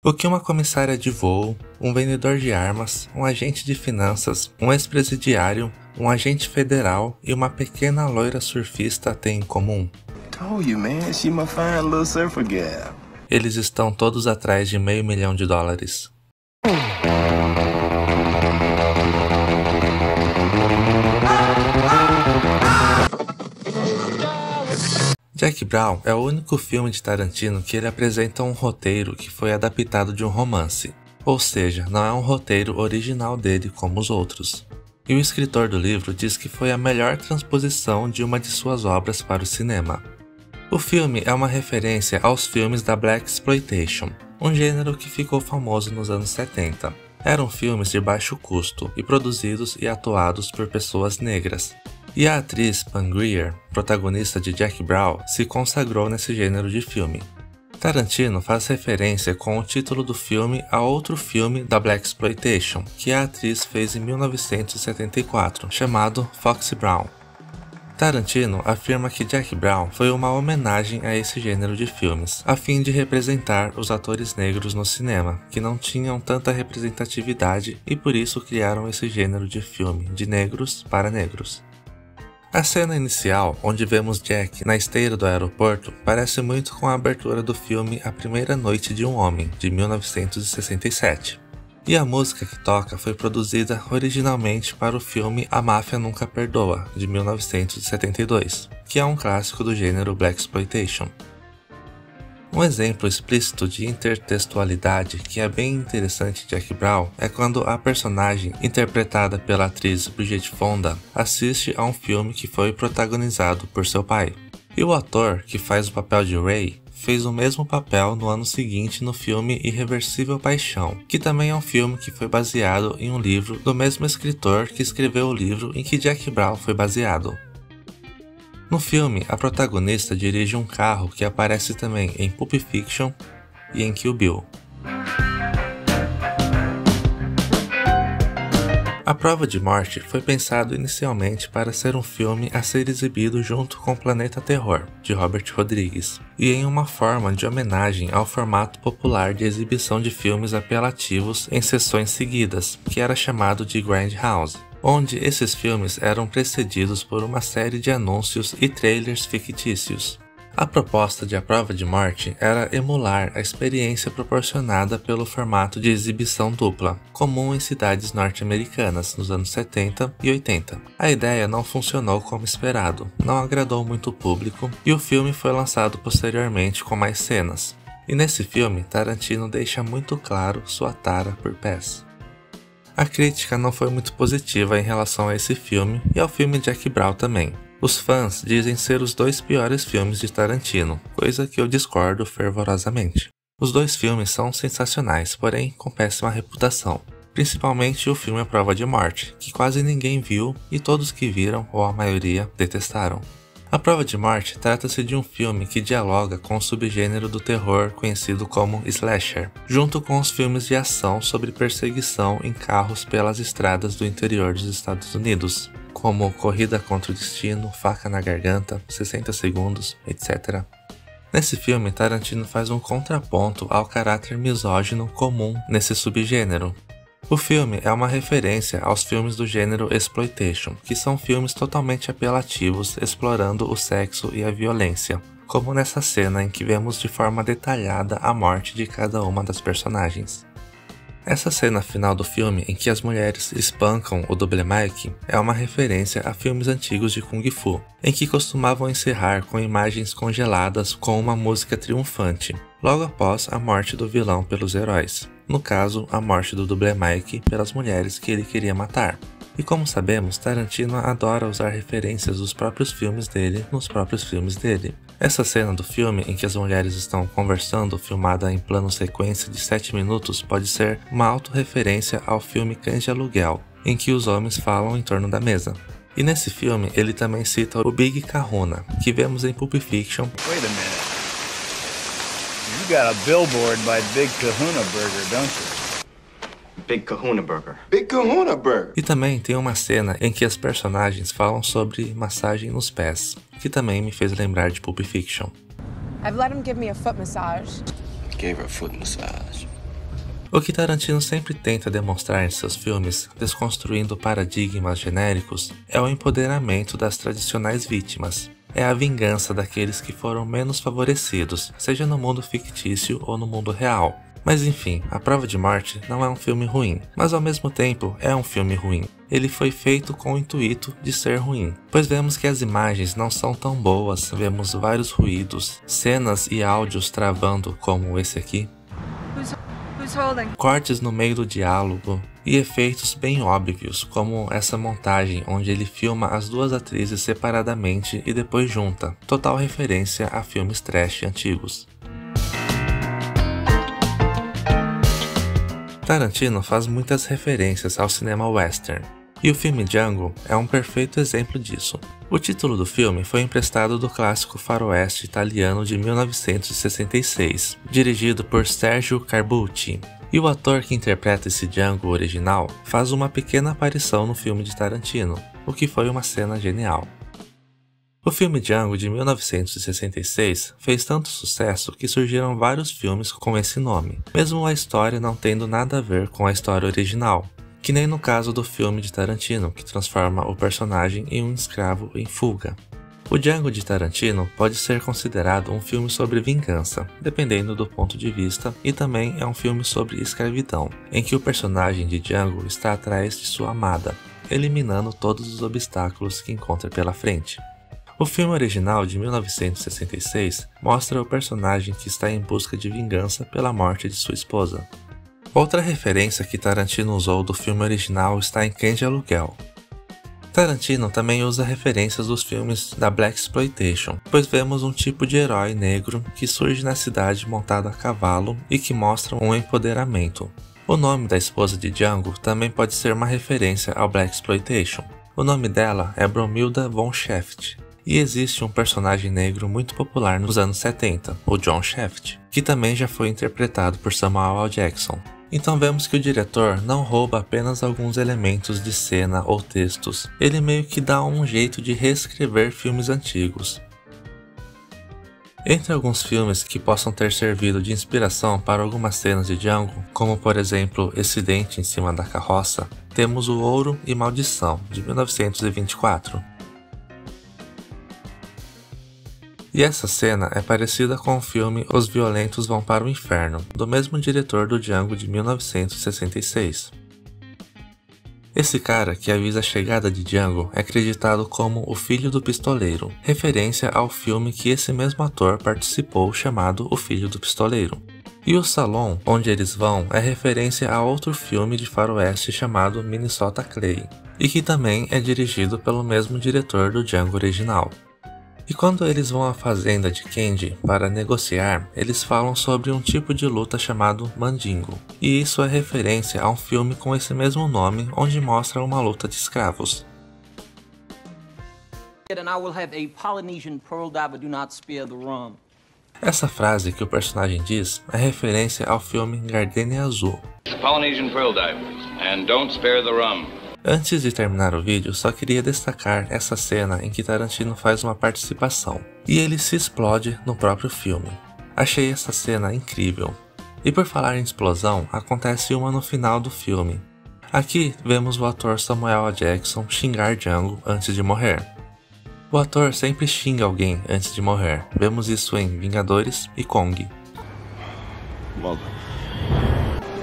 O que uma comissária de voo, um vendedor de armas, um agente de finanças, um ex-presidiário, um agente federal e uma pequena loira surfista têm em comum? Told you, man, she my fine little surfer gal. Eles estão todos atrás de $500 milhão. Jack Brown é o único filme de Tarantino que ele apresenta um roteiro que foi adaptado de um romance, ou seja, não é um roteiro original dele como os outros. E o escritor do livro diz que foi a melhor transposição de uma de suas obras para o cinema. O filme é uma referência aos filmes da Blaxploitation, um gênero que ficou famoso nos anos 70. Eram filmes de baixo custo e produzidos e atuados por pessoas negras. E a atriz Pam Grier, protagonista de Jack Brown, se consagrou nesse gênero de filme. Tarantino faz referência com o título do filme a outro filme da Blaxploitation, que a atriz fez em 1974, chamado Foxy Brown. Tarantino afirma que Jack Brown foi uma homenagem a esse gênero de filmes, a fim de representar os atores negros no cinema, que não tinham tanta representatividade e por isso criaram esse gênero de filme de negros para negros. A cena inicial, onde vemos Jack na esteira do aeroporto, parece muito com a abertura do filme A Primeira Noite de um Homem, de 1967. E a música que toca foi produzida originalmente para o filme A Máfia Nunca Perdoa, de 1972, que é um clássico do gênero Blaxploitation. Um exemplo explícito de intertextualidade que é bem interessante de Jack Brown é quando a personagem, interpretada pela atriz Bridget Fonda, assiste a um filme que foi protagonizado por seu pai. E o ator que faz o papel de Ray fez o mesmo papel no ano seguinte no filme Irreversível Paixão, que também é um filme que foi baseado em um livro do mesmo escritor que escreveu o livro em que Jack Brown foi baseado. No filme, a protagonista dirige um carro que aparece também em Pulp Fiction e em Kill Bill. A Prova de Morte foi pensado inicialmente para ser um filme a ser exibido junto com Planeta Terror, de Robert Rodrigues, e em uma forma de homenagem ao formato popular de exibição de filmes apelativos em sessões seguidas, que era chamado de Grindhouse, onde esses filmes eram precedidos por uma série de anúncios e trailers fictícios. A proposta de A Prova de Morte era emular a experiência proporcionada pelo formato de exibição dupla, comum em cidades norte-americanas nos anos 70 e 80. A ideia não funcionou como esperado, não agradou muito o público e o filme foi lançado posteriormente com mais cenas. E nesse filme, Tarantino deixa muito claro sua tara por pés. A crítica não foi muito positiva em relação a esse filme e ao filme Jack Brown também. Os fãs dizem ser os dois piores filmes de Tarantino, coisa que eu discordo fervorosamente. Os dois filmes são sensacionais, porém com péssima reputação. Principalmente o filme A Prova de Morte, que quase ninguém viu e todos que viram, ou a maioria, detestaram. A Prova de Morte trata-se de um filme que dialoga com o subgênero do terror conhecido como slasher, junto com os filmes de ação sobre perseguição em carros pelas estradas do interior dos Estados Unidos, como Corrida contra o Destino, Faca na Garganta, 60 Segundos, etc. Nesse filme, Tarantino faz um contraponto ao caráter misógino comum nesse subgênero. O filme é uma referência aos filmes do gênero exploitation, que são filmes totalmente apelativos explorando o sexo e a violência, como nessa cena em que vemos de forma detalhada a morte de cada uma das personagens. Essa cena final do filme em que as mulheres espancam o Double Mike é uma referência a filmes antigos de Kung Fu, em que costumavam encerrar com imagens congeladas com uma música triunfante, logo após a morte do vilão pelos heróis. No caso, a morte do Double Mike pelas mulheres que ele queria matar. E como sabemos, Tarantino adora usar referências dos próprios filmes dele nos próprios filmes dele. Essa cena do filme em que as mulheres estão conversando, filmada em plano sequência de 7 minutos, pode ser uma autorreferência ao filme Cães de Aluguel, em que os homens falam em torno da mesa. E nesse filme, ele também cita o Big Kahuna, que vemos em Pulp Fiction. Wait a minute. You got a billboard by Big Kahuna Burger, don't you? Big Kahuna Burger. Big Kahuna Burger. E também tem uma cena em que as personagens falam sobre massagem nos pés, que também me fez lembrar de Pulp Fiction. I've let him give me a foot massage. Gave her a foot massage. O que Tarantino sempre tenta demonstrar em seus filmes, desconstruindo paradigmas genéricos, é o empoderamento das tradicionais vítimas. É a vingança daqueles que foram menos favorecidos, seja no mundo fictício ou no mundo real. Mas enfim, A Prova de Morte não é um filme ruim, mas ao mesmo tempo é um filme ruim. Ele foi feito com o intuito de ser ruim, pois vemos que as imagens não são tão boas, vemos vários ruídos, cenas e áudios travando como esse aqui, cortes no meio do diálogo e efeitos bem óbvios, como essa montagem onde ele filma as duas atrizes separadamente e depois junta, total referência a filmes trash antigos. Tarantino faz muitas referências ao cinema western, e o filme Django é um perfeito exemplo disso. O título do filme foi emprestado do clássico faroeste italiano de 1966, dirigido por Sergio Corbucci, e o ator que interpreta esse Django original faz uma pequena aparição no filme de Tarantino, o que foi uma cena genial. O filme Django de 1966 fez tanto sucesso que surgiram vários filmes com esse nome, mesmo a história não tendo nada a ver com a história original, que nem no caso do filme de Tarantino, que transforma o personagem em um escravo em fuga. O Django de Tarantino pode ser considerado um filme sobre vingança, dependendo do ponto de vista, e também é um filme sobre escravidão, em que o personagem de Django está atrás de sua amada, eliminando todos os obstáculos que encontra pela frente. O filme original de 1966 mostra o personagem que está em busca de vingança pela morte de sua esposa. Outra referência que Tarantino usou do filme original está em Cães de Aluguel. Tarantino também usa referências dos filmes da Blaxploitation, pois vemos um tipo de herói negro que surge na cidade montado a cavalo e que mostra um empoderamento. O nome da esposa de Django também pode ser uma referência ao Blaxploitation. O nome dela é Bromilda von Shaft. E existe um personagem negro muito popular nos anos 70, o John Shaft, que também já foi interpretado por Samuel L. Jackson. Então vemos que o diretor não rouba apenas alguns elementos de cena ou textos, ele meio que dá um jeito de reescrever filmes antigos. Entre alguns filmes que possam ter servido de inspiração para algumas cenas de Django, como por exemplo Esse Dente em Cima da Carroça, temos O Ouro e Maldição, de 1924. E essa cena é parecida com o filme Os Violentos Vão para o Inferno, do mesmo diretor do Django de 1966. Esse cara que avisa a chegada de Django é acreditado como o Filho do Pistoleiro, referência ao filme que esse mesmo ator participou chamado O Filho do Pistoleiro. E o salão onde eles vão é referência a outro filme de faroeste chamado Minnesota Clay, e que também é dirigido pelo mesmo diretor do Django original. E quando eles vão à fazenda de Candy para negociar, eles falam sobre um tipo de luta chamado Mandingo. E isso é referência a um filme com esse mesmo nome, onde mostra uma luta de escravos. Essa frase que o personagem diz é referência ao filme Gardenia Azul. Polynesian pearl divers, and don't spare the rum. Antes de terminar o vídeo, só queria destacar essa cena em que Tarantino faz uma participação, e ele se explode no próprio filme. Achei essa cena incrível. E por falar em explosão, acontece uma no final do filme. Aqui vemos o ator Samuel L. Jackson xingar Django antes de morrer. O ator sempre xinga alguém antes de morrer, vemos isso em Vingadores e Kong.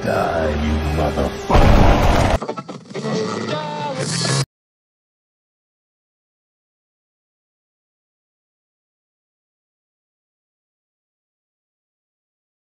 Die, you motherfucker!